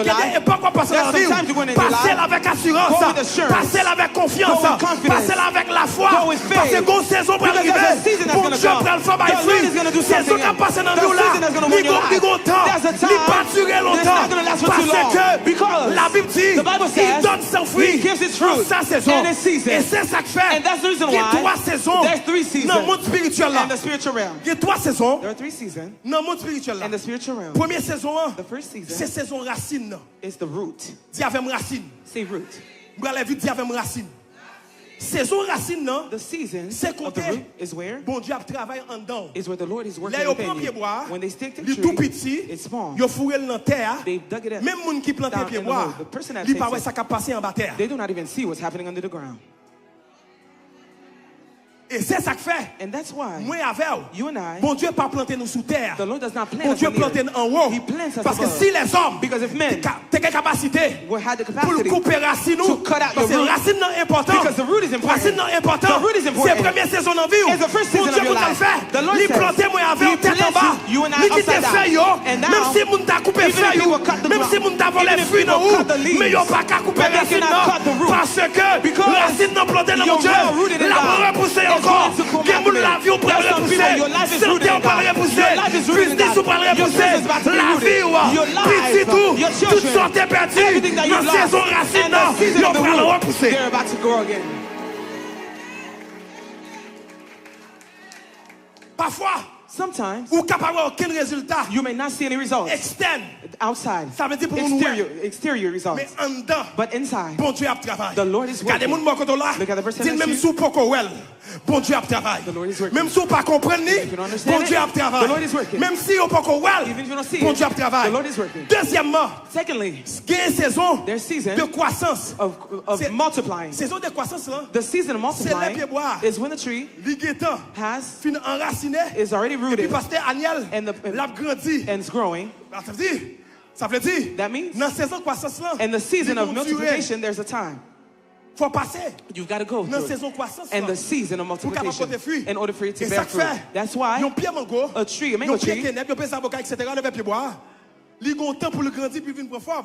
Il y a des époques où passer dans la vie, passer avec assurance, passer avec confiance, passer avec la foi, parce que une saison pour arriver, mon Dieu prend le fort by free, saison qui a passé dans nous là, il y a temps, il pas durer longtemps, parce que la Bible dit, il donne son fruit en sa saison, et c'est ça qui fait, il y a 3 saisons dans le monde spirituel là, il y a 3 saisons dans le monde spirituel là, première saison, c'est saison racine. It's the root. Diavem racine. Say root. Brale vite diavem racine. Saison racine non. The season of the root is where bon Dieu travaille en dedans. Is where the Lord is working within you. When they stick to the tout tree, petit, it's small. Yo fourré dans terre. They dug it up. Même moun qui plante pied bois. The person that li pa wè ça qui passé en bas terre. They do not even see what's happening under the ground. Et c'est ça que fait. And that's why moi avec you and I, bon Dieu pas planter nous sous terre. The Lord does not plant bon us Dieu in the planter earth. en haut. He plants us parce que above. si les hommes Because if men t'es capacité had the pour capacity couper racine to cut out parce que your root, racine non important. because the root is important. Racine non important. The root is important. C'est première saison dans vie. It's the first season of your life. The Lord says, planter moi avec tête en bas. you and I upside down. And now, même si moun t'a coupé feuille, même si moun t'a volé fruit dans ou, mais yo pas qu'à couper racine non parce que racine non planté dans mon Dieu. La repousser encore. La vie ou pas repousser, santé ou pas repousser, business ou pas repousser, la vie ou petit tout, toutes sortes de perdues, dans saison racine, non, ils vont repousser. Parfois, sometimes ou capable aucun résultat. You may not see any results. Externe. Outside. Ça veut dire pour exterior results. Mais en dedans. But inside. Bon Dieu a travaillé. The Lord is working. Look at the person. Même sous poko well. Bon Dieu a travaillé. Même si on pas comprendre ni. Bon Dieu a travaillé. Même si on pas well. Bon Dieu a travaillé. Deuxièmement. Secondly. Il y a une saison de croissance. Of multiplying. Saison de croissance là. The season of multiplying is when the tree has is already rooted. Et puis pasteur Aniel l'a grandi. And it's growing. Ça veut dire that means dans saison croissance là. In the season of multiplication there's a time. Faut passer. You've got to go through and the season of multiplication in order for you to bear fruit. That's why a mango tree,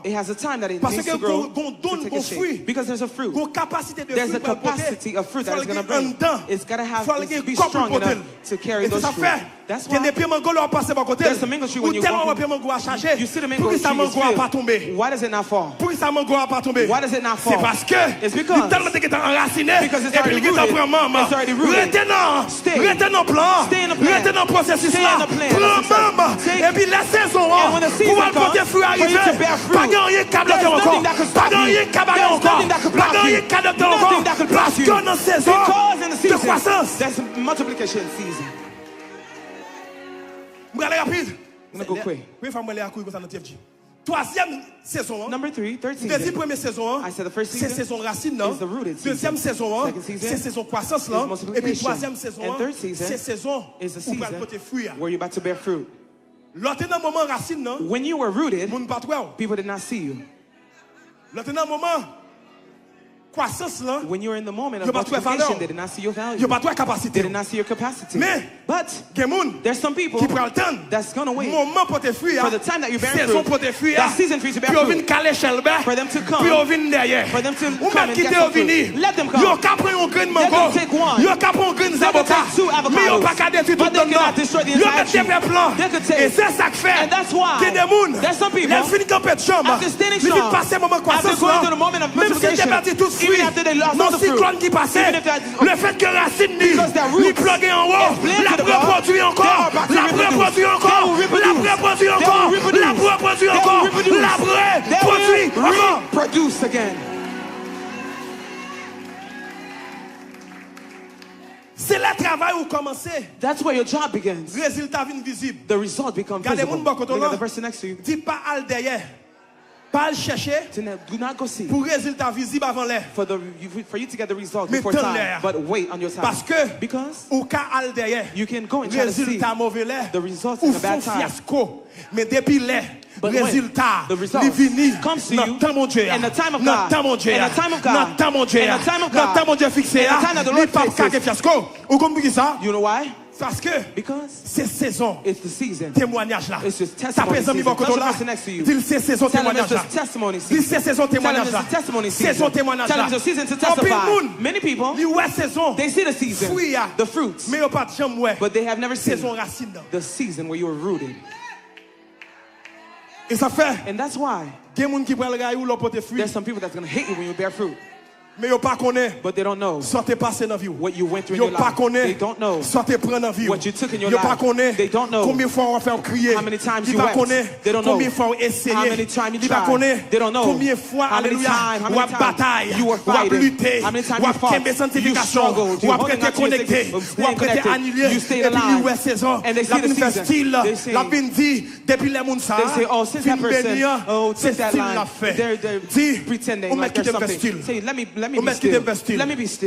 it has a time that it needs to grow to take a shape. Because there's a fruit. There's a capacity of fruit that is going to bring. It's got to have to be strong enough to carry those fruit. That's why there's a mango tree when you walk in, you see the mango tree is filled. Why does it not fall? Why does it not fall? It's because it's already rooted. It's already rooted. Stay in the plan. Stay in the plan. And when the season comes, for you to bear fruit, there's nothing that could stop you. There's nothing that could block you. Nothing that could block you. Because in the season, there's a multiplication season. I'm going to go quick. Troisième saison. Number 3, third season. Deuxième première saison. I said the first season. C'est saison racine non. Is the rooted season. Deuxième saison. C'est saison croissance là. Et puis troisième saison. And third season. C'est saison is the season where you're about to bear fruit. L'autre moment racine non. When you were rooted, people did not see you. L'autre moment croissance là. When you were in the moment of multiplication, they did not see your value. They did not see your capacity. But there's some people that's going to wait for the time that you bear fruit, that season for you to bear fruit, for them to come, for them to come and get some fruit. Let them come. Let them take one. Let them take 2 avocados. But they cannot destroy the entire tree. They could take. And that's why there's some people, after standing strong, after going through the moment of multiplication, even after they lost all the fruit, le fait que racine dit, lui plugger en haut, la reproduit encore, la reproduit encore, la reproduit encore, la reproduit encore, la reproduit encore. Produce again. C'est le travail où commencer. That's where your job begins. Résultat visible. The result becomes visible. Look at the person next to you. Dis pas al derrière. Pas le chercher. Do not go see. Pour résultat visible avant l'air. For you to get the result before time. But wait on your time. Because ou ka al derrière. You can go and try to see the results in a bad time. Fiasco. Mais depuis l'air. Résultat, the result comes to you in the time of God, in the time of God, in the time of God, fixé. in the time that the Lord fixes. You know why? Parce que c'est saison. It's the season. Témoignage là. It's just Ça testimony pèse un season. niveau là. Dis c'est saison témoignage là. Dis c'est saison témoignage là. Saison témoignage là. Many people, they see the season, the fruits, but they have never seen the season where you were rooted. Et ça fait. And that's why there's some people that's going to hate you when you bear fruit. Mais yo pas connaît. But they don't know what you went through in your life. They don't know what you took in your life. They don't know how many times you wept. They don't know how many times you tried. They don't know how many times you were fighting. How many times you fought. You struggled. You hung on to your staying connected. You stayed alive. And they see the season. They say, oh, since that person took that line, they're pretending like there's something. Say, let me be still. Let me be still.